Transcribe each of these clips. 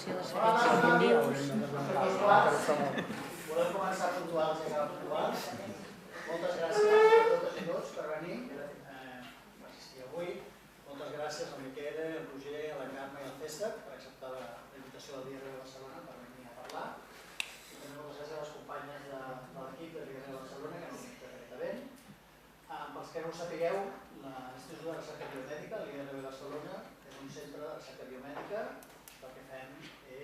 presentació de Secret India. Volem començar puntuals i acabar puntuals. Moltes gràcies a totes i tots per venir per assistir avui. Moltes gràcies al Miquel, al Roger, a la Carme i al César per acceptar la invitació del DIRB de Barcelona per venir a parlar. I també moltes gràcies a les companyes de l'equip del DIRB de Barcelona que han vingut directament. Pels que no ho sapigueu, l'Institut de Recerca Biomèdica, l'IRB de Barcelona, és un centre de recerca biomèdica. El que fem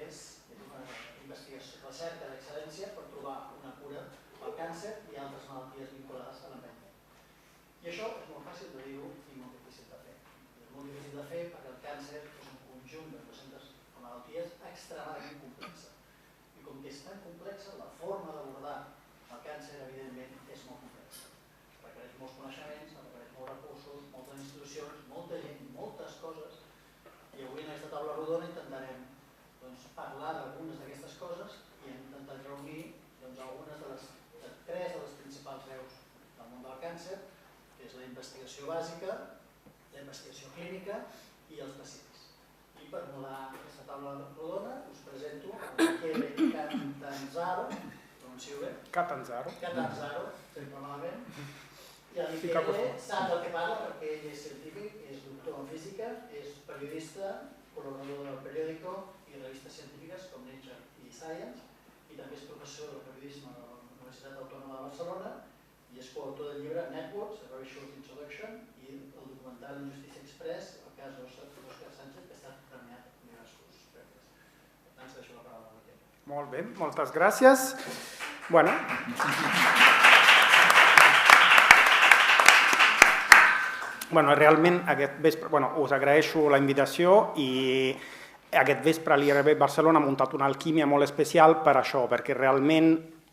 és una investigació, recerca d'excel·lència per trobar una cura al càncer i altres malalties vinculades a l'envelliment. I això és molt fàcil de dir-ho i molt difícil de fer. És molt difícil de fer perquè el càncer és un conjunt de 200 malalties extremadament complexa. I com que és tan complexa, la forma d'abordar el càncer, evidentment, és molt complexa. Requereix molts coneixements, requereix molts recursos, moltes institucions, molta gent, moltes coses. I avui en aquesta taula rodona intentarem parlar d'algunes d'aquestes coses i hem intentat reunir algunes de tres de les principals veus del món del càncer, que és la investigació bàsica, la investigació clínica i els pacients. I per modelar aquesta taula rodona us presento a Michele Catanzaro, pronuncio bé? Catanzaro. Catanzaro, sempre malament. I el Michele sap del que parla perquè ell és científic, és doctor en física, és periodista, col·laborador del periòdico i revistes científiques com Nature i Science, i també és professor de periodisme de la Universitat Autònoma de Barcelona i és coautor del llibre Networks, A Very Short Introduction, i el documental Injustice Express, el cas d'Òscar Sánchez, que ha estat premiat en diversos premis. Per tant, deixo la paraula a Miquel. Molt bé, moltes gràcies. Realment aquest vespre us agraeixo la invitació i aquest vespre l'IRB Barcelona ha muntat una alquímia molt especial per això, perquè realment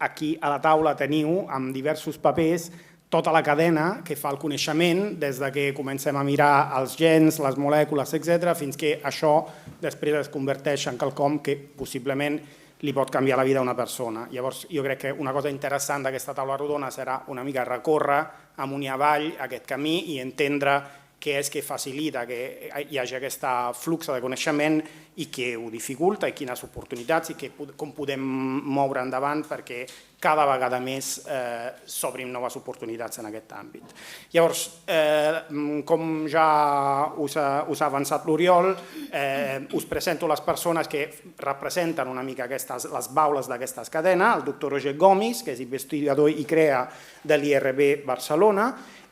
aquí a la taula teniu amb diversos papers tota la cadena que fa el coneixement des que comencem a mirar els gens, les molècules, etc., fins que això després es converteix en quelcom que possiblement li pot canviar la vida a una persona. Llavors jo crec que una cosa interessant d'aquesta taula rodona serà una mica recórrer amunt i avall aquest camí i entendre què és que facilita que hi hagi aquest flux de coneixement i què ho dificulta i quines oportunitats i com podem moure endavant perquè cada vegada més s'obrin noves oportunitats en aquest àmbit. Llavors, com ja us ha avançat l'Oriol, us presento les persones que representen una mica les baules d'aquestes cadenes, el doctor Roger Gomis, que és investigador i crea de l'IRB Barcelona,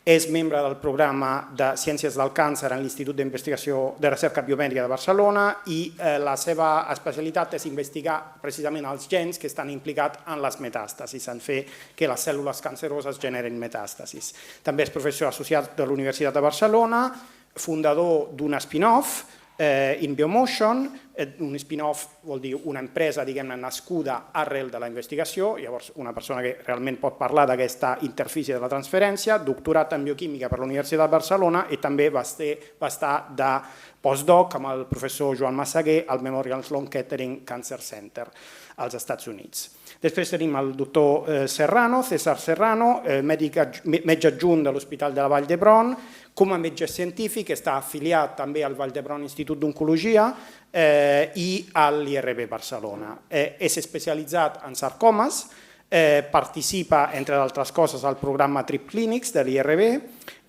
és membre del programa de Ciències del Càncer en l'Institut d'Investigació de Recerca Biomèdica de Barcelona i la seva especialitat és investigar precisament els gens que estan implicats en les metàstasis, en fer que les cèl·lules canceroses generen metàstasis. També és professor associat de l'Universitat de Barcelona, fundador d'un spin-off, InBiomotion. Un spin-off vol dir una empresa nascuda arrel de la investigació, llavors una persona que realment pot parlar d'aquesta interfície de la transferència, doctorat en bioquímica per la Universitat de Barcelona i també va estar de postdoc amb el professor Joan Massaguer al Memorial Sloan Kettering Cancer Center als Estats Units. Després tenim el doctor Serrano, César Serrano, metge adjunt de l'Hospital de la Vall d'Hebron, com a metge científic està afiliat també al Vall d'Hebron Institut d'Oncologia i a l'IRB Barcelona. És especialitzat en sarcomes, participa, entre d'altres coses, al programa TRIP Clinics de l'IRB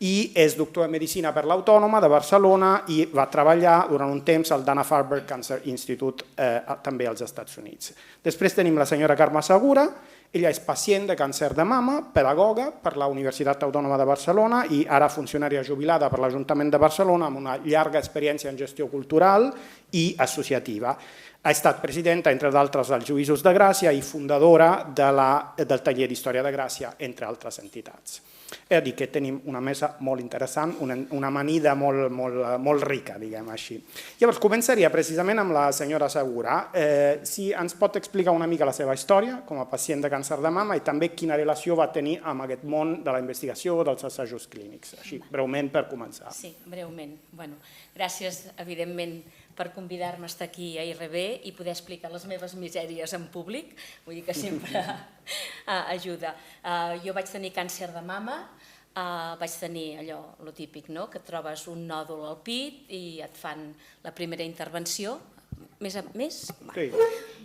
i és doctor en Medicina per l'Autònoma de Barcelona i va treballar durant un temps al Dana-Farber Cancer Institute també als Estats Units. Després tenim la senyora Carme Segura, ella és pacient de càncer de mama, pedagoga per la Universitat Autònoma de Barcelona i ara funcionària jubilada per l'Ajuntament de Barcelona amb una llarga experiència en gestió cultural i associativa. Ha estat presidenta, entre d'altres, dels Juïsos de Gràcia i fundadora del Taller d'Història de Gràcia, entre altres entitats. He de dir que tenim una mesa molt interessant, una amanida molt rica, diguem així. Llavors, començaria precisament amb la senyora Segura. Si ens pot explicar una mica la seva història com a pacient de càncer de mama i també quina relació va tenir amb aquest món de la investigació dels assajos clínics. Així, breument, per començar. Sí, breument. Gràcies, evidentment, per convidar-me a estar aquí a IRB i poder explicar les meves misèries en públic, vull dir que sempre ajuda. Jo vaig tenir càncer de mama, vaig tenir allò, lo típic, que et trobes un nòdul al pit i et fan la primera intervenció, Més? Sí.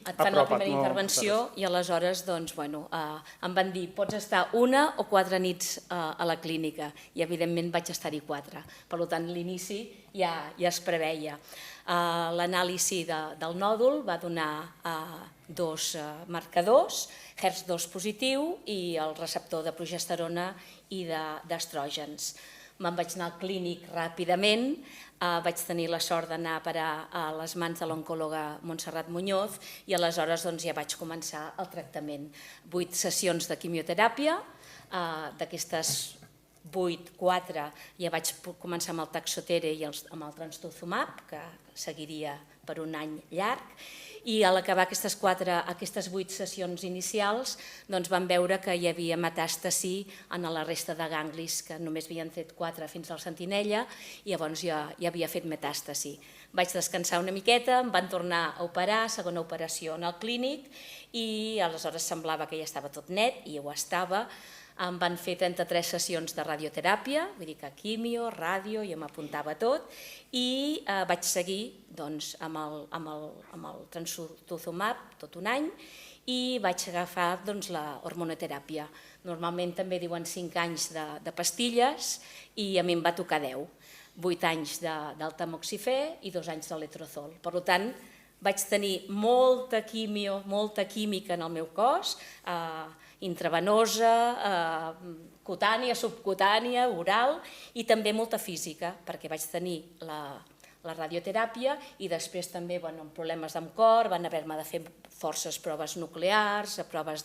Et fan la primera intervenció i aleshores em van dir pots estar 1 o 4 nits a la clínica i evidentment vaig estar-hi 4. Per tant, l'inici ja es preveia. L'anàlisi del nòdul va donar 2 marcadors, HER2 positiu i el receptor de progesterona i d'estrògens. Me'n vaig anar al clínic ràpidament, vaig tenir la sort d'anar a parar a les mans de l'oncòloga Montserrat Muñoz i aleshores ja vaig començar el tractament. 8 sessions de quimioteràpia, d'aquestes 8, 4 ja vaig començar amb el Taxotere i amb el Trastuzumab, que seguiria per un any llarg, i a l'acabar aquestes 8 sessions inicials vam veure que hi havia metàstasi en la resta de ganglis, que només havien fet 4 fins al sentinella, i llavors ja havia fet metàstasi. Vaig descansar una miqueta, em van tornar a operar, segona operació en el clínic, i aleshores semblava que ja estava tot net, i ho estava. Em van fer 33 sessions de radioteràpia, vull dir que quimio, ràdio, ja m'apuntava tot, i vaig seguir amb el Trastuzumab tot un any i vaig agafar la hormonoteràpia. Normalment també diuen 5 anys de pastilles i a mi em va tocar 10. 8 anys del tamoxifè i 2 anys de letrozol. Per tant, vaig tenir molta quimio, molta química en el meu cos, intravenosa, cutània, subcutània, oral, i també molta física, perquè vaig tenir la radioteràpia i després també amb problemes amb cor, van haver-me de fer forces proves nuclears, proves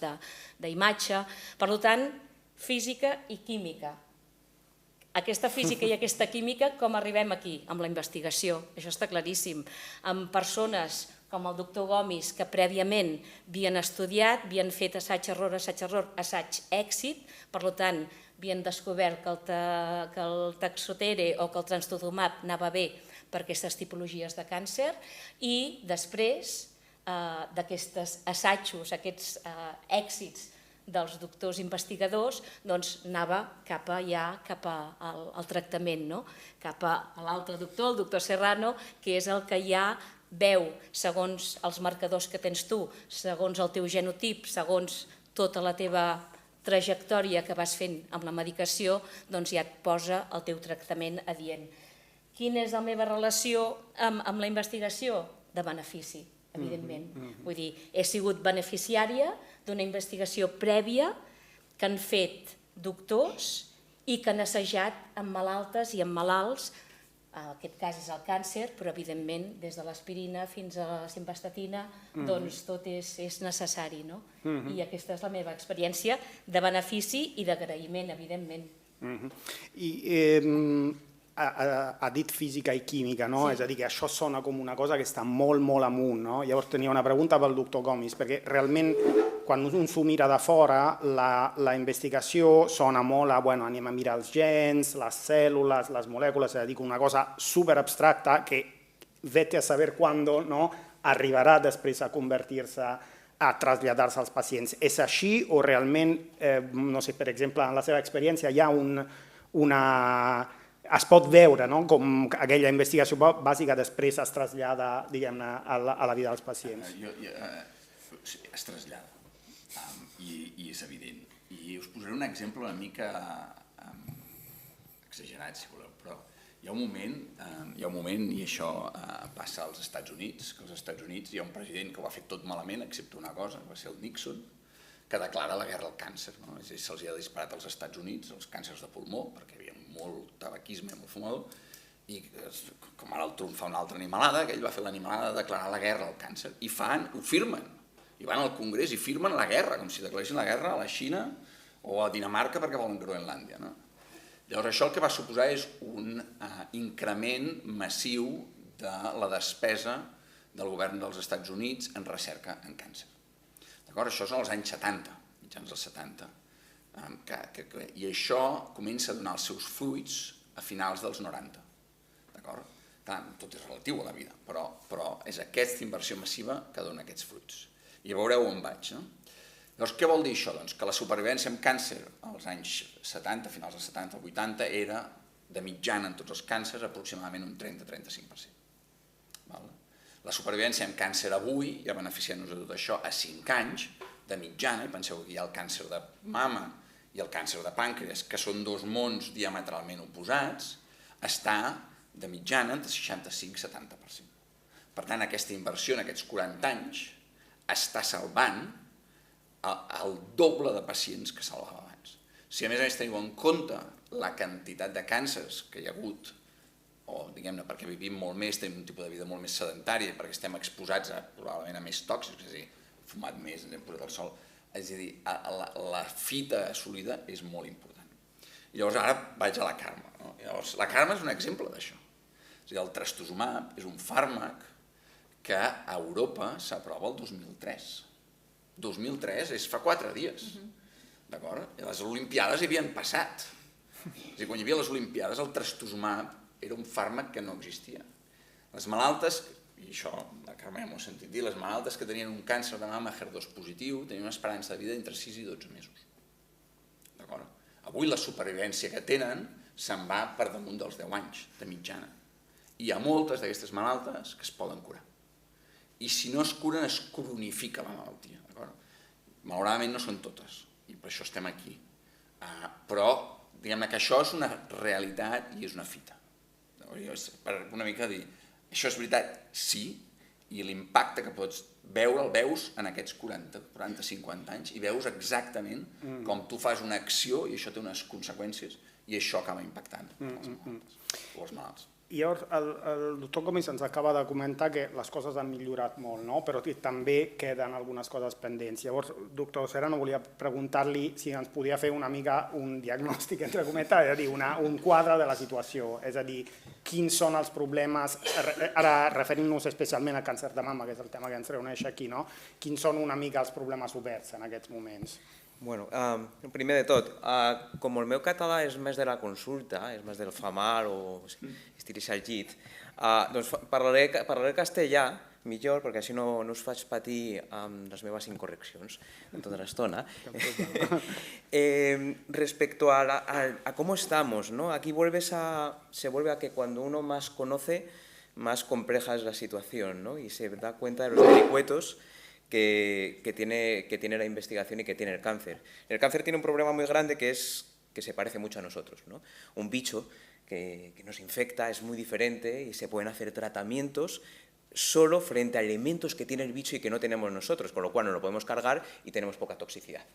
d'imatge. Per tant, física i química. Aquesta física i aquesta química, com arribem aquí? Amb la investigació, això està claríssim. Amb persones com el doctor Gomis, que prèviament havien estudiat, havien fet assaig-error, assaig-èxit, per tant, havien descobert que el Taxotere o que el Trastuzumab anava bé per aquestes tipologies de càncer, i després d'aquests assajos, aquests èxits dels doctors investigadors, anava cap al tractament, cap a l'altre doctor, el doctor Serrano, que és el que ja veu, segons els marcadors que tens tu, segons el teu genotip, segons tota la teva trajectòria que vas fent amb la medicació, ja et posa el teu tractament adient. Quina és la meva relació amb la investigació? De benefici, evidentment. Vull dir, he sigut beneficiària d'una investigació prèvia que han fet doctors i que han assajat amb malaltes i amb malalts. En aquest cas és el càncer, però evidentment des de l'aspirina fins a la simvastatina tot és necessari. I aquesta és la meva experiència de benefici i d'agraïment, evidentment. Ha dit física i química, és a dir, que això sona com una cosa que està molt, molt amunt. Llavors tenia una pregunta pel doctor Gomis, perquè realment quan un s'ho mira de fora, la investigació sona molt a, anem a mirar els gens, les cèl·lules, les molècules, és a dir, una cosa superabstracta que vete a saber quan arribarà després a convertir-se, a traslladar-se als pacients. És així o realment, no sé, per exemple, en la seva experiència hi ha es pot veure com aquella investigació bàsica després es trasllada, diguem-ne, a la vida dels pacients? Es trasllada, i és evident. I us posaré un exemple una mica exagerat, si voleu, però hi ha un moment, i això passa als Estats Units, que als Estats Units hi ha un president que ho ha fet tot malament, excepte una cosa, que va ser el Nixon, que declara la guerra al càncer. Se'ls ha disparat als Estats Units els càncers de pulmó, perquè hi havia molt tabaquisme, molt fumador, i com ara el Trump fa una altra animalada, que ell va fer l'animalada de declarar la guerra al càncer, i ho firmen, i van al Congrés i firmen la guerra, com si declaressin la guerra a la Xina o a Dinamarca perquè volen Groenlàndia. Llavors això el que va suposar és un increment massiu de la despesa del govern dels Estats Units en recerca en càncer. Això són els anys 70, mitjans dels 70, i això comença a donar els seus fruits a finals dels 90. Tot és relatiu a la vida, però és aquesta inversió massiva que dona aquests fruits. I veureu on vaig. Llavors, què vol dir això? Que la supervivència amb càncer als anys 70, finals dels 70, 80, era de mitjana en tots els càncers aproximadament un 30-35%. La supervivència amb càncer avui, ja beneficiem-nos de tot això, a 5 anys de mitjana, i penseu que hi ha el càncer de mama i el càncer de pàncreas, que són dos mons diametralment oposats, està de mitjana entre 65 i 70%. Per tant, aquesta inversió en aquests 40 anys està salvant el doble de pacients que salvava abans. Si a més teniu en compte la quantitat de càncers que hi ha hagut, o diguem-ne perquè vivim molt més, tenim un tipus de vida molt més sedentària, perquè estem exposats probablement a més tòxics, és a dir, fumat més, ens hem posat al sol, és a dir, la fita assolida és molt important. I llavors ara vaig a la Carme. Llavors, la Carme és un exemple d'això. És a dir, el trastuzumab és un fàrmac que a Europa s'aprova el 2003. 2003 és fa 4 dies, d'acord? Les Olimpiades hi havien passat. És a dir, quan hi havia les Olimpiades el trastuzumab era un fàrmac que no existia. Les malaltes, i això la Carme ja m'ho ha sentit dir, les malaltes que tenien un càncer de mama HER2 positiu tenien una esperança de vida entre 6 i 12 mesos. D'acord? Avui la supervivència que tenen se'n va per damunt dels 10 anys de mitjana. Hi ha moltes d'aquestes malaltes que es poden curar. I si no es curen, es cronifica la malaltia. Malauradament no són totes, i per això estem aquí. Però, diguem-ne que això és una realitat i és una fita. Per una mica dir, això és veritat, sí, i l'impacte que pots veure el veus en aquests 40-50 anys i veus exactament com tu fas una acció i això té unes conseqüències i això acaba impactant les malaltes o els malalts. I llavors el doctor Gomis ens acaba de comentar que les coses han millorat molt, no? Però també queden algunes coses pendents. Llavors, doctor Serrano, volia preguntar-li si ens podia fer una mica un diagnòstic, entre cometes, és a dir, un quadre de la situació, és a dir, quins són els problemes, ara referint-nos especialment al càncer de mama, que és el tema que ens reuneix aquí, no? Quins són una mica els problemes oberts en aquests moments? Bueno, primer de tot, com el meu català és més de la consulta, és més del famar o estiris al llit, doncs parlaré castellà millor, perquè així no us faig patir amb les meves incorreccions tota l'estona. Respecto a cómo estamos, ¿no? Aquí se vuelve a que cuando uno más conoce, más compleja es la situación, ¿no? Y se da cuenta de los vericuetos que tiene la investigación y que tiene el cáncer. El cáncer tiene un problema muy grande que se parece mucho a nosotros, ¿no? Un bicho que nos infecta es muy diferente y se pueden hacer tratamientos solo frente a elementos que tiene el bicho y que no tenemos nosotros, con lo cual no lo podemos cargar y tenemos poca toxicidad.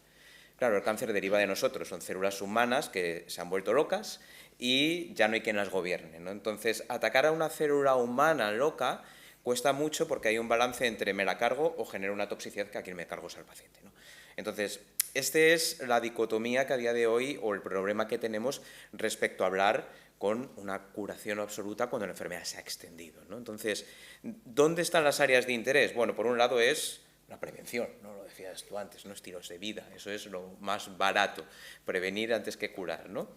Claro, el cáncer deriva de nosotros, son células humanas que se han vuelto locas y ya no hay quien las gobierne, ¿no? Entonces, atacar a una célula humana loca cuesta mucho porque hay un balance entre me la cargo o genero una toxicidad que a quien me cargo es al paciente, ¿no? Entonces, esta es la dicotomía que a día de hoy, o el problema que tenemos respecto a hablar con una curación absoluta cuando la enfermedad se ha extendido, ¿no? Entonces, ¿dónde están las áreas de interés? Bueno, por un lado es la prevención, ¿no? Lo decías tú antes, ¿no? Estilos de vida, eso es lo más barato, prevenir antes que curar, ¿no?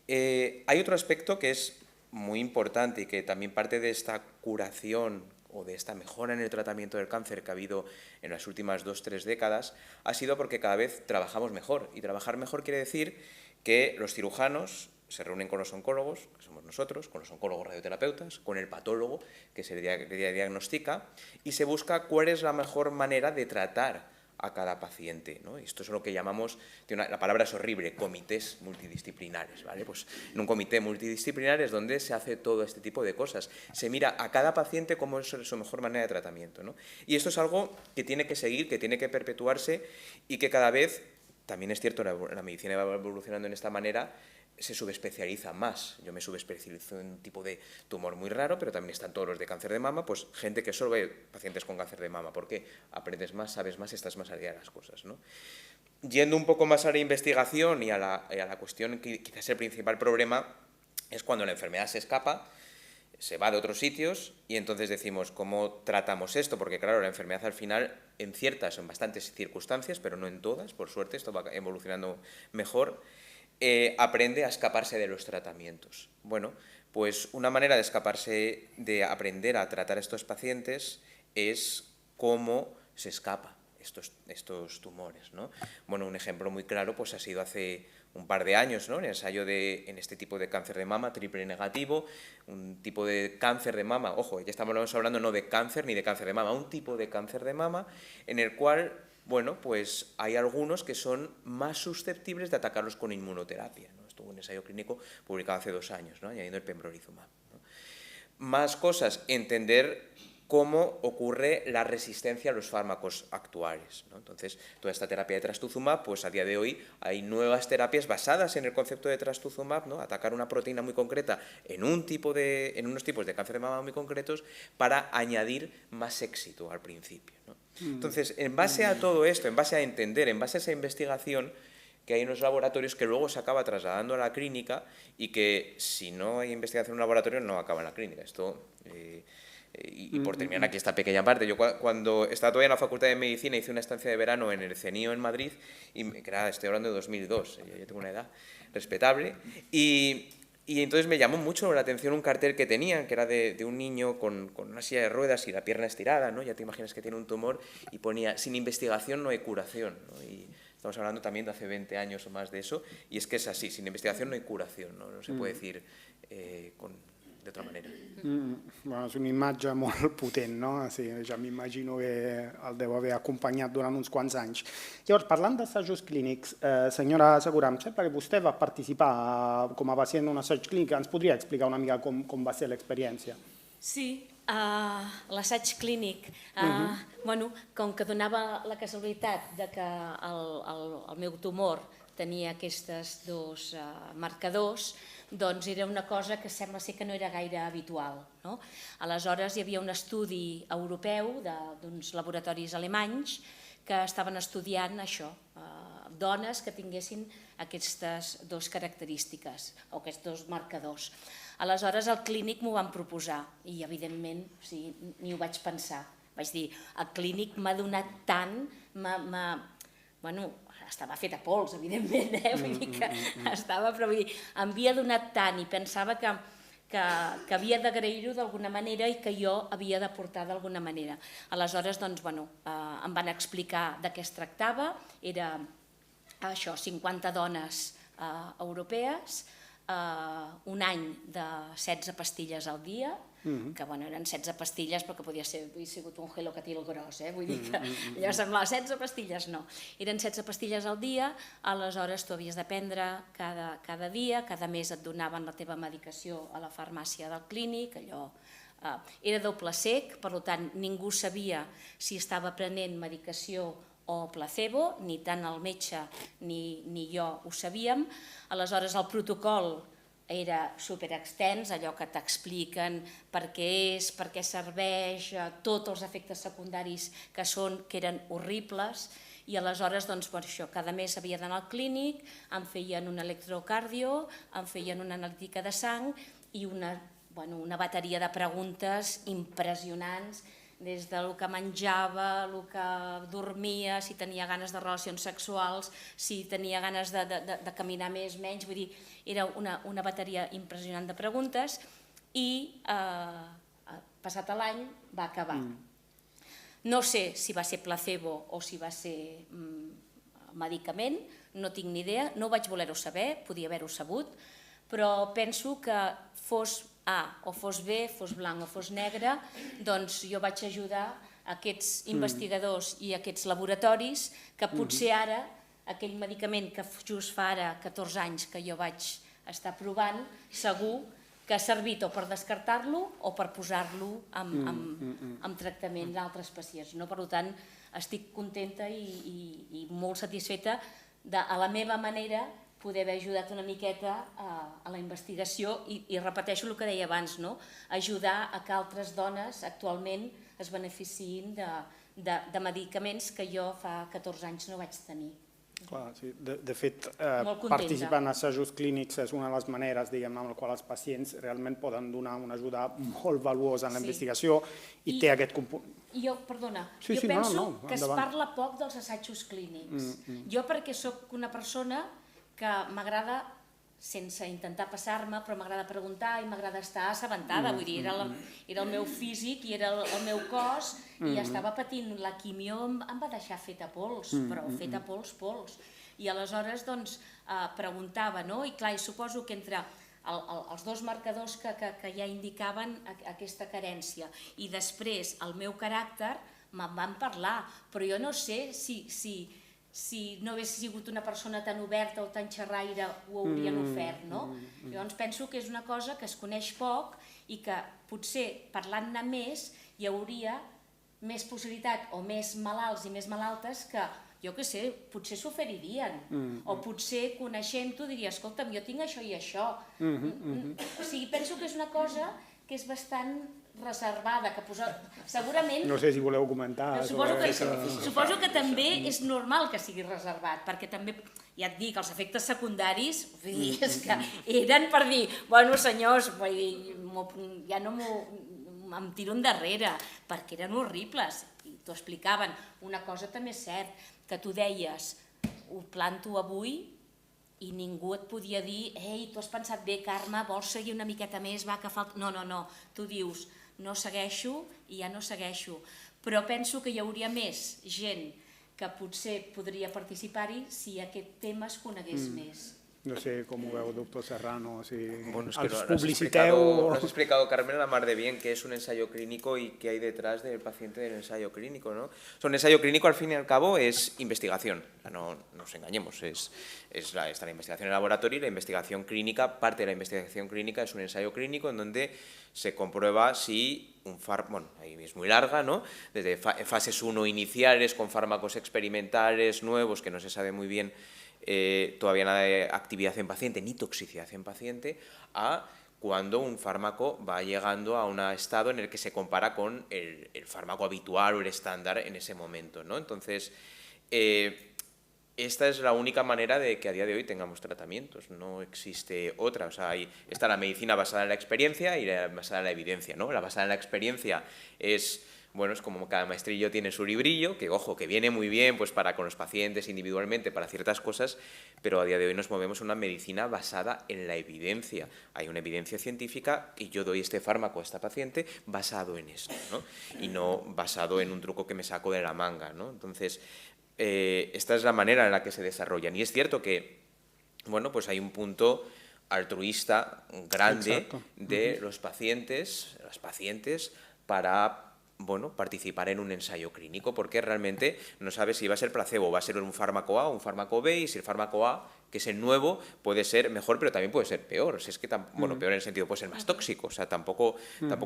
Hay otro aspecto que es muy importante y que también parte de esta curación o de esta mejora en el tratamiento del cáncer que ha habido en las últimas 2-3 décadas, ha sido porque cada vez trabajamos mejor. Y trabajar mejor quiere decir que los cirujanos se reúnen con los oncólogos, que somos nosotros, con los oncólogos radioterapeutas, con el patólogo que se diagnostica, y se busca cuál es la mejor manera de tratar a cada paciente, ¿no? Esto es lo que llamamos, la palabra es horrible, comités multidisciplinares, ¿vale? Pues en un comité multidisciplinar es donde se hace todo este tipo de cosas. Se mira a cada paciente cómo es su mejor manera de tratamiento, ¿no? Y esto es algo que tiene que seguir, que tiene que perpetuarse y que cada vez, también es cierto, la medicina va evolucionando en esta manera, se subespecializa más. Yo me subespecializo en un tipo de tumor muy raro, pero también están todos los de cáncer de mama, pues gente que solo ve pacientes con cáncer de mama, porque aprendes más, sabes más, estás más al día de las cosas, ¿no? Yendo un poco más a la investigación y a la cuestión, que quizás el principal problema es cuando la enfermedad se escapa, se va de otros sitios y entonces decimos, ¿cómo tratamos esto? Porque claro, la enfermedad al final, en ciertas, en bastantes circunstancias, pero no en todas, por suerte, esto va evolucionando mejor, aprende a escaparse de los tratamientos. Bueno, pues una manera de escaparse, de aprender a tratar a estos pacientes es cómo se escapa estos tumores, ¿no? Bueno, un ejemplo muy claro pues ha sido hace un par de años, ¿no? El ensayo en este tipo de cáncer de mama triple negativo, un tipo de cáncer de mama, ojo, ya estamos hablando no de cáncer ni de cáncer de mama, un tipo de cáncer de mama en el cual, bueno, pues hay algunos que son más susceptibles de atacarlos con inmunoterapia, ¿no? Esto es un ensayo clínico publicado hace 2 años, ¿no? Añadiendo el pembrolizumab, ¿no? Más cosas, entender cómo ocurre la resistencia a los fármacos actuales, ¿no? Entonces, toda esta terapia de trastuzumab, pues a día de hoy hay nuevas terapias basadas en el concepto de trastuzumab, ¿no? Atacar una proteína muy concreta en unos tipos de cáncer de mama muy concretos para añadir más éxito al principio, ¿no? Entonces, en base a todo esto, en base a entender, en base a esa investigación que hay en los laboratorios que luego se acaba trasladando a la clínica y que si no hay investigación en un laboratorio no acaba en la clínica. Esto... Y por terminar aquí esta pequeña parte, yo cuando estaba todavía en la Facultad de Medicina hice una estancia de verano en el CENIO en Madrid, estoy hablando de 2002, yo tengo una edad respetable, y entonces me llamó mucho la atención un cartel que tenían, que era de un niño con una silla de ruedas y la pierna estirada, ¿no? Ya te imaginas que tiene un tumor, y ponía, sin investigación no hay curación, ¿no? Y estamos hablando también de hace 20 años o más de eso, y es que es así, sin investigación no hay curación, no se puede decir d'altra manera. Bueno, és una imatge molt potent, no? Sí, ja m'imagino que el deu haver acompanyat durant uns quants anys. Llavors, parlant d'assajos clínics, senyora Segura, em sembla que vostè va participar com a pacient en un assaig clínic. Ens podria explicar una mica com va ser l'experiència? Sí, l'assaig clínic, bueno, com que donava la casualitat de que el meu tumor tenia aquests 2 marcadors, doncs era una cosa que sembla ser que no era gaire habitual, no? Aleshores hi havia un estudi europeu d'uns laboratoris alemanys que estaven estudiant això, dones que tinguessin aquestes 2 característiques o aquests 2 marcadors. Aleshores el clínic m'ho van proposar i evidentment ni ho vaig pensar. Vaig dir, el clínic m'ha donat tant, bueno, estava fet a pols, evidentment, vull dir que estava, però vull dir, em havia donat tant i pensava que havia d'agrair-ho d'alguna manera i que jo havia d'aportar d'alguna manera. Aleshores, doncs, bueno, em van explicar de què es tractava, era això, 50 dones europees, un any de 16 pastilles al dia, que bueno, eren 16 pastilles però que podia ser sigut un gelocatil gros, vull dir que allò semblava 16 pastilles, no. Eren 16 pastilles al dia, aleshores tu havies de prendre cada dia, cada mes et donaven la teva medicació a la farmàcia del clínic, allò era doble cec, per tant ningú sabia si estava prenent medicació o placebo, ni tant el metge ni jo ho sabíem. Aleshores el protocol era superextens, allò que t'expliquen per què és, per què serveix, tots els efectes secundaris que eren horribles, i aleshores, doncs, per això, cada mes havia d'anar al clínic, em feien un electrocardio, em feien una analítica de sang i una bateria de preguntes impressionants, des del que menjava, el que dormia, si tenia ganes de relacions sexuals, si tenia ganes de caminar més, menys, vull dir, era una bateria impressionant de preguntes i passat l'any va acabar. No sé si va ser placebo o si va ser medicament, no tinc ni idea, no vaig voler-ho saber, podia haver-ho sabut, però penso que fos A o fos B, fos blanc o fos negre, doncs jo vaig ajudar aquests investigadors i aquests laboratoris que potser ara aquell medicament que just fa ara 14 anys que jo vaig estar provant, segur que ha servit o per descartar-lo o per posar-lo en tractament d'altres pacients. Per tant, estic contenta i molt satisfeta de, a la meva manera, poder haver ajudat una miqueta a la investigació i repeteixo el que deia abans, ajudar a que altres dones actualment es beneficiïn de medicaments que jo fa 14 anys no vaig tenir. Clar, sí. De fet, participar en assajos clínics és una de les maneres amb les quals els pacients realment poden donar una ajuda molt valuosa en la investigació i té aquest component. Jo penso que es parla poc dels assajos clínics. Jo perquè sóc una persona que m'agrada sense intentar passar-me, però m'agrada preguntar i m'agrada estar assabentada, vull dir, era el meu físic i era el meu cos i estava patint. La quimio em va deixar feta pols, però feta pols. I aleshores, doncs, preguntava, no? I clar, suposo que entre els dos marcadors que ja indicaven aquesta carència i després el meu caràcter me'n van parlar, però jo no sé si no hagués sigut una persona tan oberta o tan xerraire ho haurien ofert, no? Llavors penso que és una cosa que es coneix poc i que potser parlant-ne més hi hauria més possibilitat o més malalts i més malaltes que, jo què sé, potser s'oferirien o potser coneixent-ho diria, escolta'm, jo tinc això i això. O sigui, penso que és una cosa que és bastant reservada, que segurament... No sé si voleu comentar. Suposo que també és normal que sigui reservat, perquè també, ja et dic, els efectes secundaris, és que eren per dir, bueno, senyors, ja no em tiro endarrere, perquè eren horribles, i t'ho explicaven. Una cosa també és cert, que tu deies, ho planto avui, i ningú et podia dir, ei, tu has pensat bé, Carme, vols seguir una miqueta més, va, que falta... No, tu dius, no segueixo i ja no segueixo. Però penso que hi hauria més gent que potser podria participar-hi si aquest tema es conegués més. No sé com ho veu, doctor Serrano, si Bueno, es que els lo publiciteu... has explicado, Carmen, la mar de bien qué es un ensayo clínico y qué hay detrás del paciente del ensayo clínico, ¿no? O sea, un ensayo clínico, al fin y al cabo, es investigación. O sea, no nos engañemos, está la investigación en laboratorio y la investigación clínica, parte de la investigación clínica es un ensayo clínico en donde se comprueba si un fármaco, bueno, ahí es muy larga, ¿no? Desde fases 1 iniciales con fármacos experimentales nuevos que no se sabe muy bien todavía nada de actividad en paciente ni toxicidad en paciente, a cuando un fármaco va llegando a un estado en el que se compara con el fármaco habitual o el estándar en ese momento, ¿no? Entonces, esta es la única manera de que a día de hoy tengamos tratamientos, no existe otra. O sea, está la medicina basada en la experiencia y la basada en la evidencia, ¿no? La basada en la experiencia es... Bueno, es como cada maestrillo tiene su librillo, que ojo, que viene muy bien pues para con los pacientes individualmente, para ciertas cosas, pero a día de hoy nos movemos en una medicina basada en la evidencia. Hay una evidencia científica y yo doy este fármaco a esta paciente basado en esto, ¿no? Y no basado en un truco que me saco de la manga, ¿no? Entonces, esta es la manera en la que se desarrollan. Y es cierto que, bueno, pues hay un punto altruista grande de los pacientes, las pacientes, para... bueno, participar en un ensayo clínico, porque realmente no sabes si va a ser placebo, va a ser un fármaco A o un fármaco B, y si el fármaco A, que es el nuevo, puede ser mejor, pero también puede ser peor. Si es que bueno, peor en el sentido puede ser más tóxico, o sea, tampoco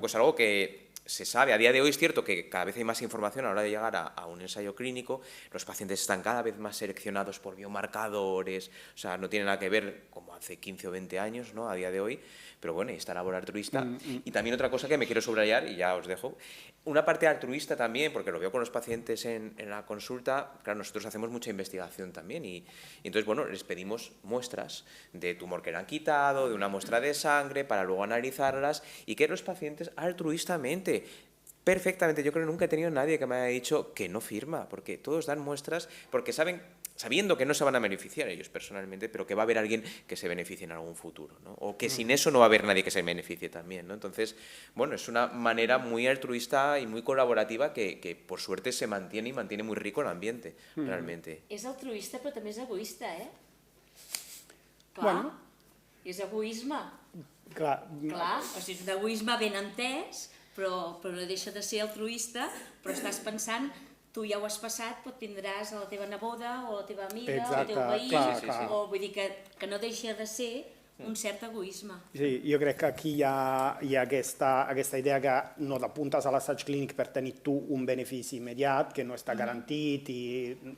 es algo que se sabe. A día de hoy es cierto que cada vez hay más información a la hora de llegar a un ensayo clínico, los pacientes están cada vez más seleccionados por biomarcadores, o sea, no tiene nada que ver como hace 15 o 20 años, ¿no? A día de hoy, pero bueno, está la labor altruista. Y también otra cosa que me quiero subrayar, y ya os dejo, una parte altruista también, porque lo veo con los pacientes en la consulta, claro, nosotros hacemos mucha investigación también y entonces, bueno, les pedimos muestras de tumor que le han quitado, de una muestra de sangre, para luego analizarlas y que los pacientes altruistamente, perfectamente, yo creo que nunca he tenido a nadie que me haya dicho que no firma, porque todos dan muestras, porque sabiendo que no se van a beneficiar ellos personalmente, pero que va a haber alguien que se beneficie en algún futuro, ¿no? O que sin eso no va a haber nadie que se beneficie también, ¿no? Entonces, bueno, es una manera muy altruista y muy colaborativa que por suerte se mantiene y mantiene muy rico el ambiente, realmente. És altruista però també és egoista, Clar, Bueno. és egoisme. Clar, O sigui, és un egoisme ben entès, però no deixa de ser altruista, però estàs pensant, tu ja ho has passat, però tindràs a la teva neboda o a la teva amiga o al teu veí, clar. o vull dir que no deixa de ser un cert egoisme. Sí, jo crec que aquí hi ha aquesta idea que no t'apuntes a l'assaig clínic per tenir tu un benefici immediat, que no està garantit i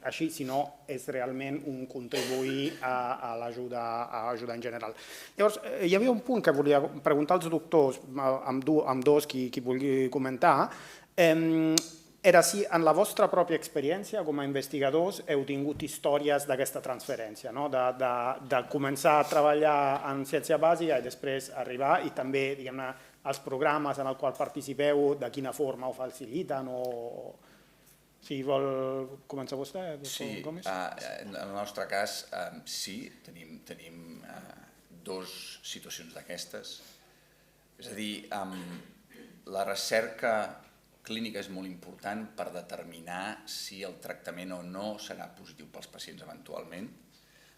així, sinó és realment un contribuir a l'ajuda en general. Llavors, hi havia un punt que volia preguntar als doctors, amb dos qui vulgui comentar, era si en la vostra pròpia experiència com a investigadors heu tingut històries d'aquesta transferència, no? De començar a treballar en ciència bàsica i després arribar, i també, diguem-ne, els programes en els quals participeu, de quina forma ho faciliten o... Si vol començar vostè, Sí, Gómez? en el nostre cas, sí, tenim dues situacions d'aquestes. És a dir, la recerca clínica és molt important per determinar si el tractament o no serà positiu pels pacients eventualment.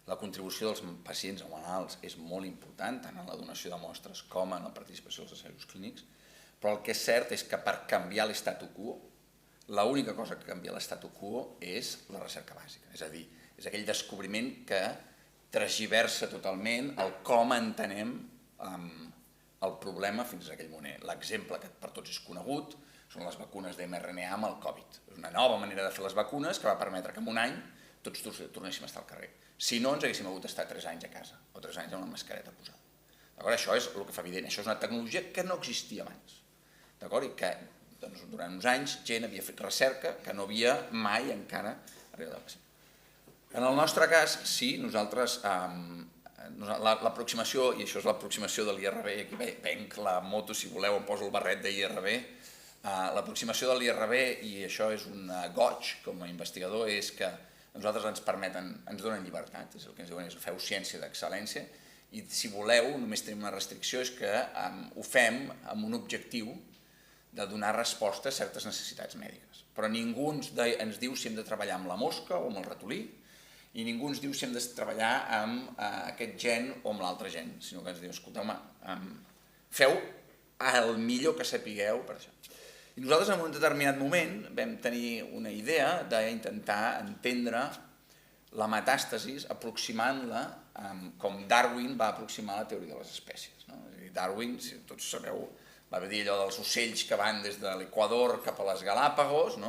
La contribució dels pacients o malalts és molt important, tant en la donació de mostres com en la participació dels assajos clínics, però el que és cert és que per canviar l'statu quo, l'única cosa que canvia l'statu quo és la recerca bàsica. És a dir, és aquell descobriment que transgiversa totalment el com entenem el problema fins a aquell moment. L'exemple que per tots és conegut són les vacunes d'mRNA amb el Covid. És una nova manera de fer les vacunes que va permetre que en un any tots tornéssim a estar al carrer. Si no, ens haguéssim hagut d'estar 3 anys a casa o 3 anys amb una mascareta posada. Això és el que fa evident. Això és una tecnologia que no existia abans. I que durant uns anys gent havia fet recerca que no havia mai encara arribat a passar. En el nostre cas, sí, nosaltres, l'aproximació, i això és l'aproximació de l'IRB, i aquí venc la moto, si voleu, em poso el barret d'IRB, l'aproximació de l'IRB, i això és un goig com a investigador, és que nosaltres ens donen llibertat, és el que ens diuen, feu ciència d'excel·lència, i si voleu, només tenim una restricció, és que ho fem amb un objectiu de donar resposta a certes necessitats mèdiques. Però ningú ens diu si hem de treballar amb la mosca o amb el ratolí, i ningú ens diu si hem de treballar amb aquest gen o amb l'altre gen, sinó que ens diu, escolta, home, feu el millor que sapigueu per això. I nosaltres en un determinat moment vam tenir una idea d'intentar entendre la metàstasi aproximant-la com Darwin va aproximar la teoria de les espècies. Darwin, si tots sabeu, va dir allò dels ocells que van des de l'Equador cap a les Galàpagos,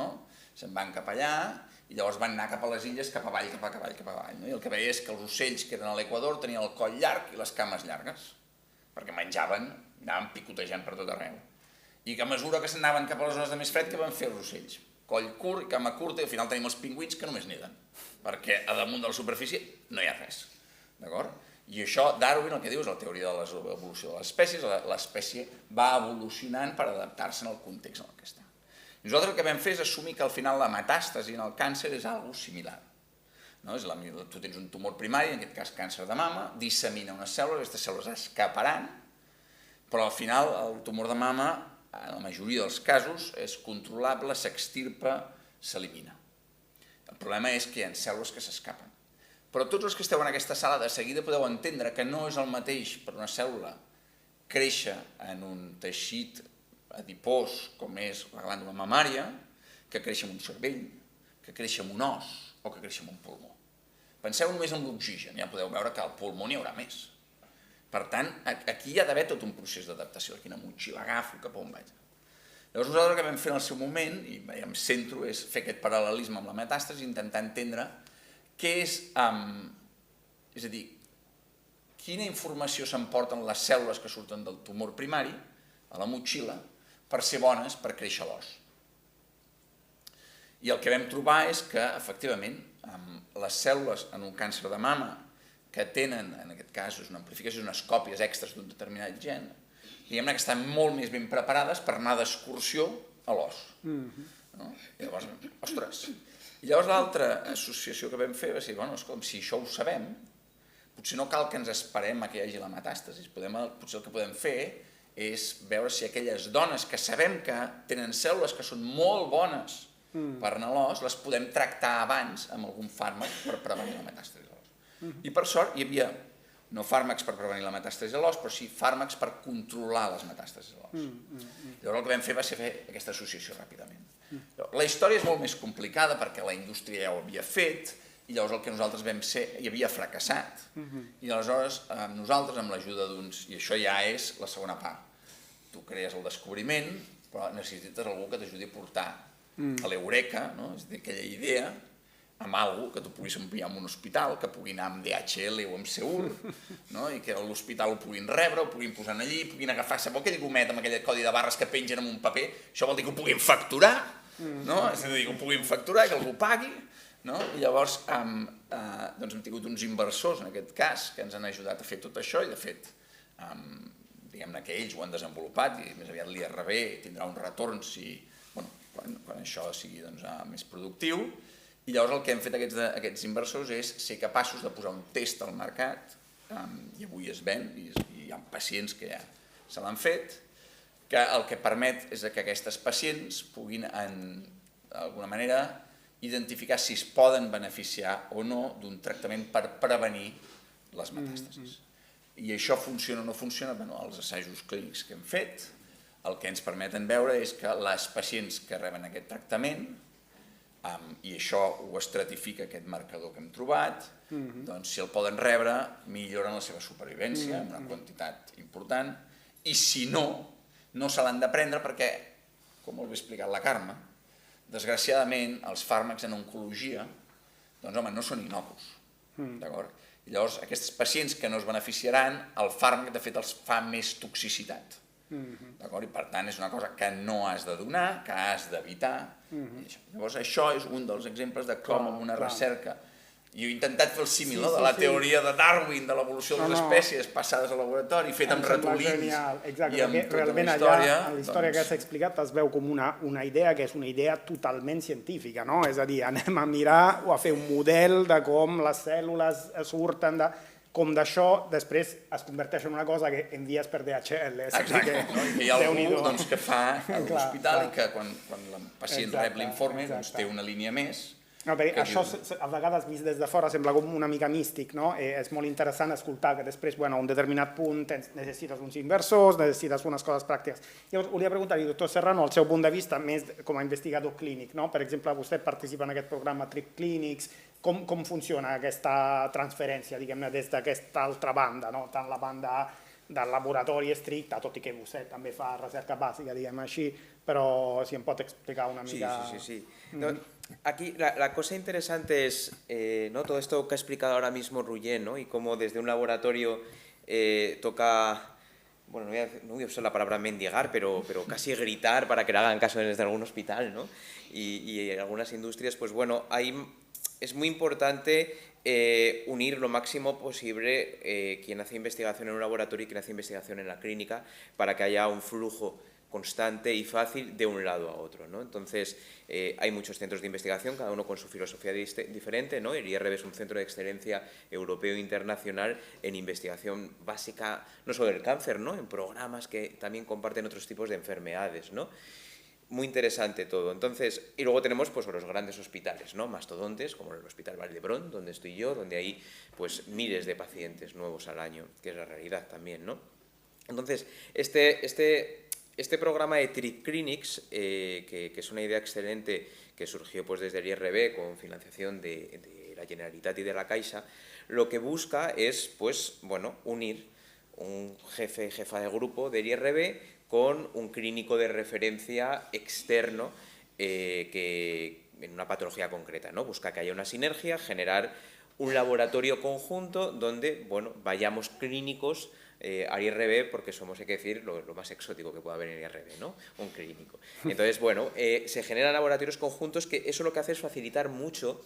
se'n van cap allà, i llavors van anar cap a les illes, cap avall, cap avall, cap avall. I el que veia és que els ocells que eren a l'Equador tenien el coll llarg i les cames llargues, perquè menjaven, anaven picotejant per tot arreu. I que a mesura que s'anaven cap a les zones de més fred, què van fer els ocells? Coll curt i cama curta, i al final tenim els pingüins que només neden, perquè a damunt de la superfície no hi ha res. I això, Darwin, el que diu és la teoria de l'evolució de les espècies, l'espècie va evolucionant per adaptar-se al context en el que està. Nosaltres el que vam fer és assumir que al final la metàstasi en el càncer és algo similar. Tu tens un tumor primari, en aquest cas càncer de mama, dissemina unes cèl·lules, aquestes cèl·lules escaparan, però al final el tumor de mama, en la majoria dels casos, és controlable, s'extirpa, s'elimina. El problema és que hi ha cèl·lules que s'escapen. Però tots els que esteu en aquesta sala de seguida podeu entendre que no és el mateix per una cèl·lula créixer en un teixit adipós com és la glàndula mamària, que créixer en un cervell, que créixer en un os o que créixer en un pulmó. Penseu només en l'oxigen, ja podeu veure que al pulmó n'hi haurà més. Per tant, aquí hi ha d'haver tot un procés d'adaptació, quina motxilla agafo, cap on vaig. Llavors nosaltres el que vam fer en el seu moment, i em centro, és fer aquest paral·lelisme amb la metàstasi i intentar entendre què és a dir, quina informació s'emporten les cèl·lules que surten del tumor primari, a la motxilla, per ser bones per créixer l'os. I el que vam trobar és que, efectivament, les cèl·lules en un càncer de mama que tenen, en aquest cas, és una amplificació, unes còpies extres d'un determinat gen, diguem-ne que estan molt més ben preparades per anar d'excursió a l'os. I llavors, ostres... I llavors l'altra associació que vam fer va ser, escolta, si això ho sabem, potser no cal que ens esperem a que hi hagi la metàstasi, potser el que podem fer és veure si aquelles dones que sabem que tenen cèl·lules que són molt bones per anar a l'os, les podem tractar abans amb algun fàrmac per prevenir la metàstasi a l'os. I per sort hi havia no fàrmacs per prevenir la metàstasi a l'os, però sí fàrmacs per controlar les metàstasis a l'os. Llavors el que vam fer va ser fer aquesta associació ràpidament. La història és molt més complicada perquè la indústria ja ho havia fet i llavors el que nosaltres vam ser hi havia fracassat. I aleshores nosaltres amb l'ajuda d'uns, i això ja és la segona part, tu crees el descobriment però necessites algú que t'ajudi a portar a l'eureka, és a dir, aquella idea amb alguna que tu puguis enviar a un hospital, que pugui anar amb DHL o amb Seur, i que a l'hospital ho puguin rebre, ho puguin posar allí, puguin agafar, sabeu aquell gomet amb aquell codi de barres que pengen en un paper? Això vol dir que ho puguin facturar, és a dir, que ho puguin facturar, que algú pagui, i llavors hem tingut uns inversors, en aquest cas, que ens han ajudat a fer tot això i, de fet, diguem-ne que ells ho han desenvolupat i més aviat l'IRB tindrà un retorn quan això sigui més productiu. I llavors el que hem fet aquests inversors és ser capaços de posar un test al mercat i avui es ven, i hi ha pacients que ja se l'han fet, que el que permet és que aquestes pacients puguin, d'alguna manera, identificar si es poden beneficiar o no d'un tractament per prevenir les metàstasis. I això funciona o no funciona? Els assajos clínics que hem fet, el que ens permeten veure és que les pacients que reben aquest tractament, i això ho estratifica aquest marcador que hem trobat, doncs si el poden rebre milloren la seva supervivència en una quantitat important, i si no, no se l'han de prendre perquè, com molt bé explicat la Carme, desgraciadament els fàrmacs en oncologia doncs home, no són innocus, d'acord? I llavors aquests pacients que no es beneficiaran, el fàrmac de fet els fa més toxicitat. I per tant és una cosa que no has de donar, que has d'evitar. Llavors això és un dels exemples de com amb una recerca, i he intentat fer el símil de la teoria de Darwin de l'evolució de les espècies passades al laboratori, fet amb ratolins i amb tota la història. En la història que has explicat es veu com una idea que és una idea totalment científica, no? És a dir, anem a mirar o a fer un model de com les cèl·lules surten de... com d'això després es converteix en una cosa que envies per DHL. Exacte, i hi ha algú que fa a l'hospital i que quan el pacient rep l'informe té una línia més. Això a vegades vist des de fora sembla com una mica místic, no? És molt interessant escoltar que després a un determinat punt necessites uns inversors, necessites unes coses pràctiques. Llavors volia preguntar-li, doctor Serrano, el seu punt de vista més com a investigador clínic, no? Per exemple, vostè participa en aquest programa TRIP Clínics, com funciona aquesta transferència, diguem-ne, des d'aquesta altra banda, no? Tant la banda del laboratori estricte, tot i que vostè també fa recerca bàsica, diguem així, però si em pot explicar una mica... Sí. Aquí la cosa interesante es todo esto que ha explicado ahora mismo Ruyen, ¿no? Y cómo desde un laboratorio toca, bueno, no voy a usar la palabra mendigar, pero casi gritar para que le hagan caso desde algún hospital, ¿no? Y en algunas industrias, pues bueno, es muy importante unir lo máximo posible quien hace investigación en un laboratorio y quien hace investigación en la clínica para que haya un flujo constante y fácil de un lado a otro, ¿no? Entonces, hay muchos centros de investigación, cada uno con su filosofía diferente, ¿no? El IRB es un centro de excelencia europeo e internacional en investigación básica, no solo del cáncer, ¿no? En programas que también comparten otros tipos de enfermedades, ¿no? Muy interesante todo. Entonces, y luego tenemos pues los grandes hospitales, ¿no? Mastodontes, como el Hospital Vall-d'Hebron, donde estoy yo, donde hay pues miles de pacientes nuevos al año, que es la realidad también, ¿no? Entonces, este programa de TRIP Clinics, que es una idea excelente que surgió pues desde el IRB con financiación de la Generalitat y de la Caixa, lo que busca es pues, bueno, unir un jefa de grupo del IRB con un clínico de referencia externo que en una patología concreta, ¿no? Busca que haya una sinergia, generar un laboratorio conjunto donde, bueno, vayamos clínicos al IRB, porque somos, hay que decir, lo más exótico que pueda haber en el IRB, ¿no? Un clínico. Entonces, bueno, se generan laboratorios conjuntos que eso lo que hace es facilitar mucho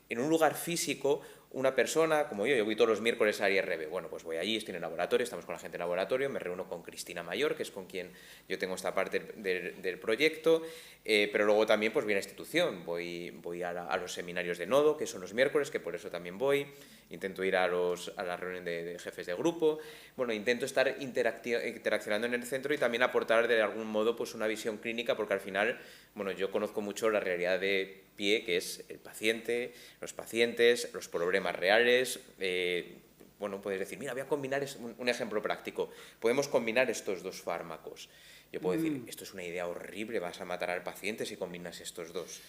en un lugar físico. Una persona, como yo voy todos los miércoles al IRB, bueno, pues voy allí, estoy en el laboratorio, estamos con la gente en el laboratorio, me reúno con Cristina Mayor, que es con quien yo tengo esta parte del proyecto, pero luego también pues voy a la institución, voy a los seminarios de nodo, que son los miércoles, que por eso también voy, intento ir a la reunión de jefes de grupo, bueno, intento estar interaccionando en el centro y también aportar de algún modo pues una visión clínica, porque al final, bueno, yo conozco mucho la realidad de pie, que es el paciente, los pacientes, los problemas reales. Bueno, puedes decir, mira, voy a combinar un ejemplo práctico, podemos combinar estos dos fármacos. Yo puedo decir, esto es una idea horrible, vas a matar al paciente si combinas estos dos.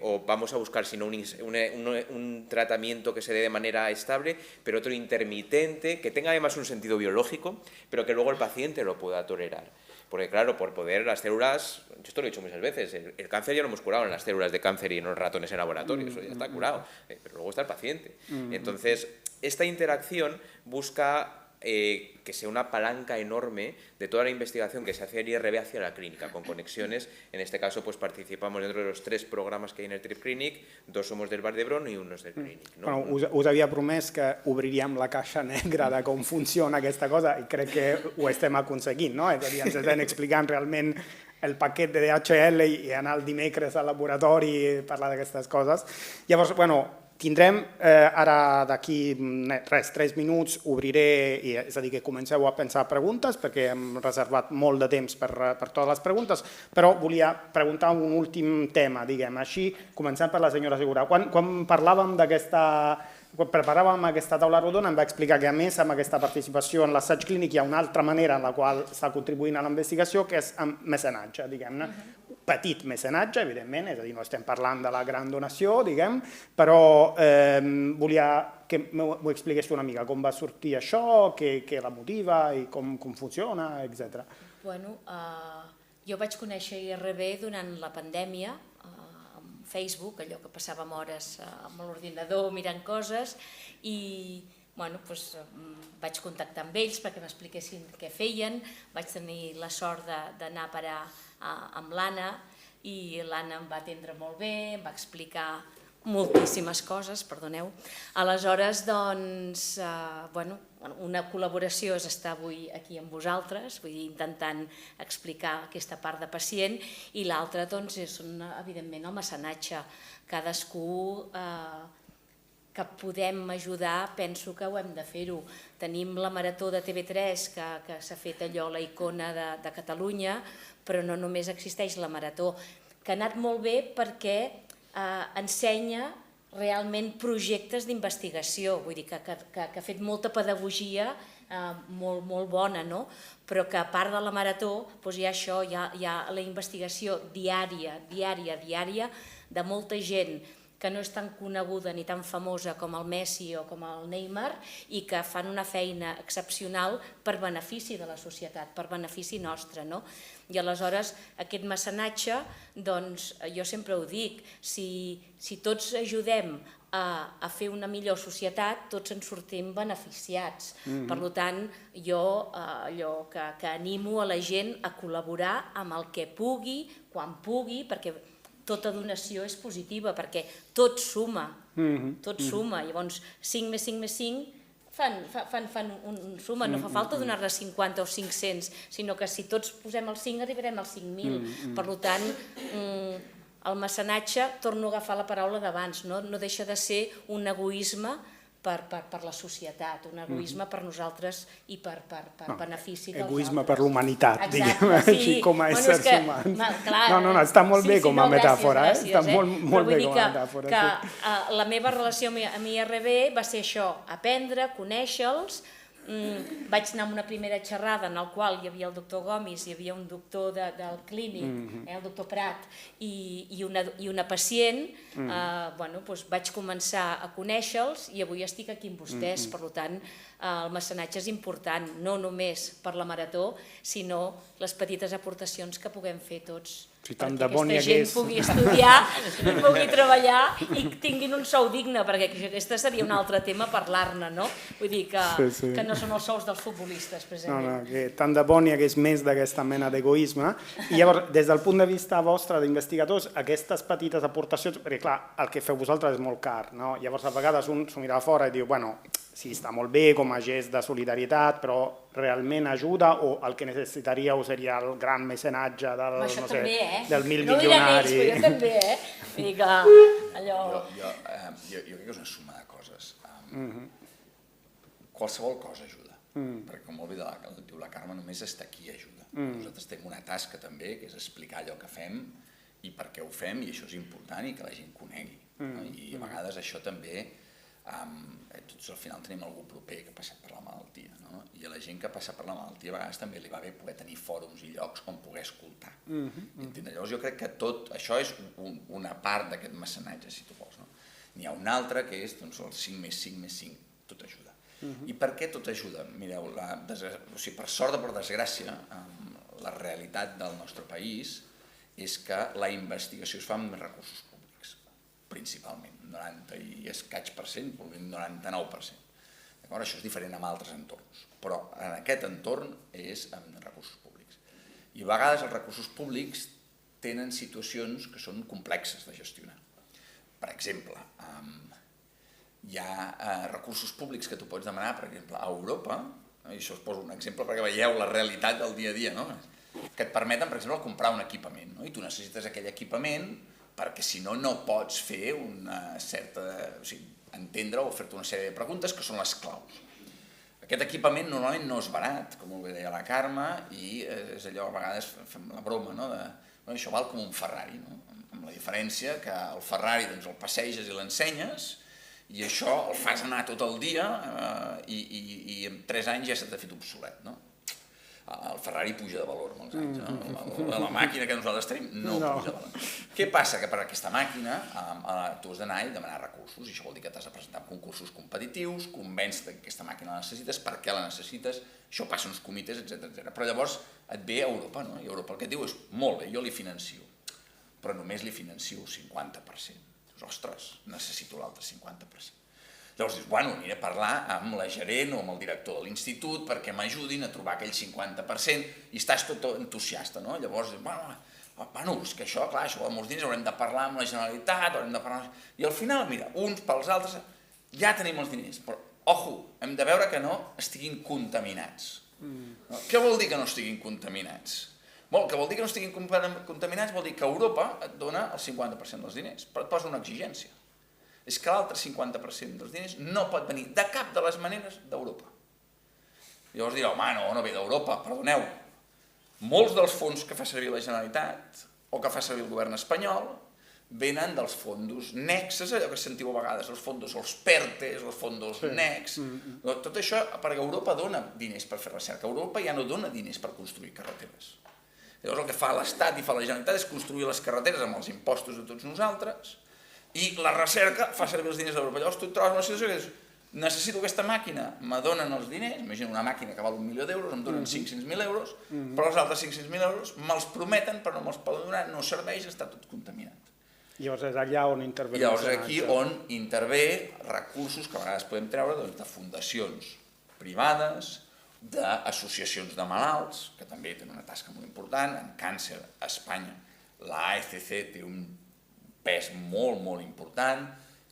O vamos a buscar, si no, un tratamiento que se dé de manera estable, pero otro intermitente, que tenga además un sentido biológico, pero que luego el paciente lo pueda tolerar. Porque claro, por poder las células, yo esto lo he dicho muchas veces, el cáncer ya lo hemos curado en las células de cáncer y en los ratones en laboratorio, eso ya está curado, pero luego está el paciente. Entonces, esta interacción busca que sea una palanca enorme de toda la investigación que se hace en el IRB hacia la clínica, con conexiones. En este caso, pues participamos dentro de los 3 programes que hi ha en el TRIP Clinic, 2 somos del Vall-d'Hebron i 1 és del Clinic. No? Bueno, us havia promès que obriríem la caixa negra de com funciona aquesta cosa i crec que ho estem aconseguint, no? És a dir, ens estem explicant realment el paquet de DHL i anar el dimecres al laboratori i parlar d'aquestes coses. Llavors, bueno, Tindrem, ara d'aquí 3 minuts, obriré, és a dir, que comenceu a pensar preguntes, perquè hem reservat molt de temps per totes les preguntes, però volia preguntar un últim tema, diguem, així, començant per la senyora Segura. Quan parlàvem quan preparàvem aquesta taula rodona em va explicar que a més amb aquesta participació en l'assaig clínic hi ha una altra manera en la qual està contribuint a la investigació, que és amb mecenatge, diguem-ne. Petit mecenatge, evidentment, és a dir, no estem parlant de la gran donació, diguem, però volia que m'ho expliqués una mica, com va sortir això, què la motiva i com funciona, etc. Bueno, jo vaig conèixer IRB durant la pandèmia, Facebook, allò que passàvem hores amb l'ordinador mirant coses i vaig contactar amb ells perquè m'expliquessin què feien. Vaig tenir la sort d'anar a parar amb l'Anna i l'Anna em va atendre molt bé, em va explicar moltíssimes coses, perdoneu. Aleshores, doncs, una col·laboració és estar avui aquí amb vosaltres, vull dir, intentant explicar aquesta part de pacient, i l'altra, doncs, és, evidentment, el mecenatge. Cadascú que podem ajudar, penso que ho hem de fer-ho. Tenim la Marató de TV3, que s'ha fet allò, la icona de Catalunya, però no només existeix la Marató, que ha anat molt bé perquè ensenya realment projectes d'investigació, vull dir que ha fet molta pedagogia molt bona, no? Però que a part de la Marató hi ha això, hi ha la investigació diària de molta gent que no és tan coneguda ni tan famosa com el Messi o com el Neymar i que fan una feina excepcional per benefici de la societat, per benefici nostre, no? I aleshores aquest mecenatge, doncs jo sempre ho dic, si tots ajudem a fer una millor societat, tots en sortim beneficiats. Per tant, jo allò que animo a la gent a col·laborar amb el que pugui, quan pugui, perquè tota donació és positiva, perquè tot suma, tot suma. Llavors, 5 més 5 més 5 fan un suma, no fa falta donar-ne 50 o 500, sinó que si tots posem el 5 arribarem als 5.000. Per tant, el mecenatge, torno a agafar la paraula d'abans, no deixa de ser un egoisme per la societat, un egoisme per nosaltres i per benefici dels altres. Egoisme per l'humanitat, diguem així, com a éssers humans. No, està molt bé com a metàfora, està molt bé com a metàfora. La meva relació amb IRB va ser això, aprendre, conèixer-los. Vaig anar a una primera xerrada en la qual hi havia el doctor Gomis, hi havia un doctor del clínic, el doctor Prat, i una pacient. Vaig començar a conèixer-los i avui estic aquí amb vostès. Per tant, el mecenatge és important, no només per la Marató, sinó les petites aportacions que puguem fer tots, perquè aquesta gent pugui estudiar, pugui treballar i tinguin un sou digne, perquè aquest seria un altre tema parlar-ne, no? Vull dir que no són els sous dels futbolistes, precisament. Que tant de bo n'hi hagués més d'aquesta mena d'egoisme. I llavors, des del punt de vista vostre d'investigadors, aquestes petites aportacions, perquè clar, el que feu vosaltres és molt car, no? Llavors a vegades un s'ho mira de fora i diu, bueno, sí, està molt bé com a gest de solidaritat, però realment ajuda o el que necessitaríeu seria el gran mecenatge del mil milionari? Això també, vull dir que allò... Jo crec que és una suma de coses. Qualsevol cosa ajuda, perquè com molt bé diu la Carme, només estar aquí ajuda. Nosaltres tenim una tasca també, que és explicar allò que fem i per què ho fem, i això és important i que la gent conegui. I a vegades això també... Tots al final tenim algú proper que ha passat per la malaltia, no? I a la gent que ha passat per la malaltia a vegades també li va bé poder tenir fòrums i llocs on poder escoltar. Llavors jo crec que tot això és una part d'aquest mecenatge, si tu vols. N'hi ha una altra que és el 5 més 5 més 5, tot ajuda. I per què tot ajuda? Mireu, per sort o per desgràcia, la realitat del nostre país és que la investigació es fa amb recursos públics, principalment. 90 i escaig per cent, 99%. Això és diferent amb altres entorns, però en aquest entorn és amb recursos públics. I a vegades els recursos públics tenen situacions que són complexes de gestionar. Per exemple, hi ha recursos públics que tu pots demanar, per exemple, a Europa, i això us poso un exemple perquè veieu la realitat del dia a dia, que et permeten, per exemple, comprar un equipament, i tu necessites aquell equipament perquè si no, no pots fer una certa... O sigui, entendre o fer-te una sèrie de preguntes que són les claus. Aquest equipament normalment no és barat, com ho deia la Carme, i és allò, a vegades fem la broma, no? Bueno, això val com un Ferrari, no? Amb la diferència que el Ferrari doncs, el passeges i l'ensenyes, i això el fas anar tot el dia i en 3 anys ja se t'ha fet obsolet, no? El Ferrari puja de valor molts anys, no? La màquina que nosaltres tenim no puja de valor. Què passa? Que per aquesta màquina tu has d'anar i demanar recursos, i això vol dir que t'has de presentar en concursos competitius, convèncer que aquesta màquina la necessites, per què la necessites, això passa en uns comitès, etc. Però llavors et ve a Europa, no? I Europa el que et diu és, molt bé, jo li financio, però només li financio el 50%. Dius, ostres, necessito l'altre 50%. Llavors dius, bueno, aniré a parlar amb la gerent o amb el director de l'institut perquè m'ajudin a trobar aquell 50% i estàs tot entusiasta, no? Llavors dius, bueno, és que això, clar, això de molts diners haurem de parlar amb la Generalitat, haurem de parlar... I al final, mira, uns pels altres, ja tenim els diners, però, ojo, hem de veure que no estiguin contaminats. Què vol dir que no estiguin contaminats? Que vol dir que no estiguin contaminats vol dir que Europa et dona el 50% dels diners, però et posa una exigència. És que l'altre 50% dels diners no pot venir de cap de les maneres d'Europa. Llavors direu, home, no ve d'Europa, perdoneu. Molts dels fons que fa servir la Generalitat o que fa servir el govern espanyol venen dels fondos NECs, és allò que sentiu a vegades, els fondos, els PERTEs, els fondos NECs. Tot això perquè Europa dona diners per fer recerca. Europa ja no dona diners per construir carreteres. Llavors el que fa l'Estat i fa la Generalitat és construir les carreteres amb els impostos de tots nosaltres, i la recerca fa servir els diners d'Europa. Llavors tu et trobes una situació que dius, necessito aquesta màquina, me donen els diners, imagina una màquina que val 1 milió d'euros, em donen 500.000 euros, però els altres 500.000 euros me'ls prometen, però no me'ls poden donar, no serveix, està tot contaminat. Llavors és allà on intervé. Llavors aquí on intervé recursos que a vegades podem treure de fundacions privades, d'associacions de malalts, que també tenen una tasca molt important, en càncer a Espanya l'AECC té un pes molt, molt important,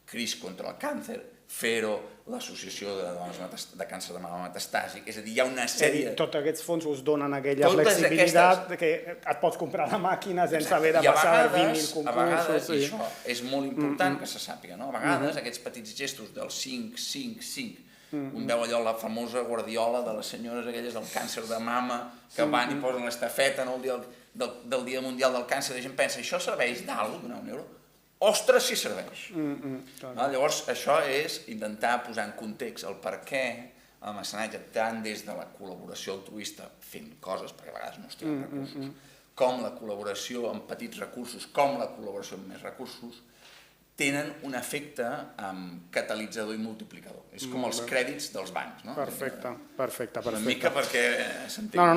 CRIS contra el càncer, FERO, l'associació de dones de càncer de mama metastàsic, és a dir, hi ha una sèrie... Tots aquests fons us donen aquella flexibilitat que et pots comprar la màquina sense haver de passar 20.000 concursos. A vegades, i això és molt important que se sàpiga, no? A vegades aquests petits gestos del 5-5-5, un veu allò la famosa guardiola de les senyores aquelles del càncer de mama que van i posen l'estafeta el del Dia Mundial del Càncer, i la gent pensa, això serveix d'alguna cosa, donar €1? Ostres, si serveix. Llavors, això és intentar posar en context el per què el mecenatge, tant des de la col·laboració altruista fent coses, perquè a vegades no es tenen recursos, com la col·laboració amb petits recursos, com la col·laboració amb més recursos, tenen un efecte catalitzador i multiplicador. És com els crèdits dels bancs, no? Perfecte. Una mica perquè s'entengui. No,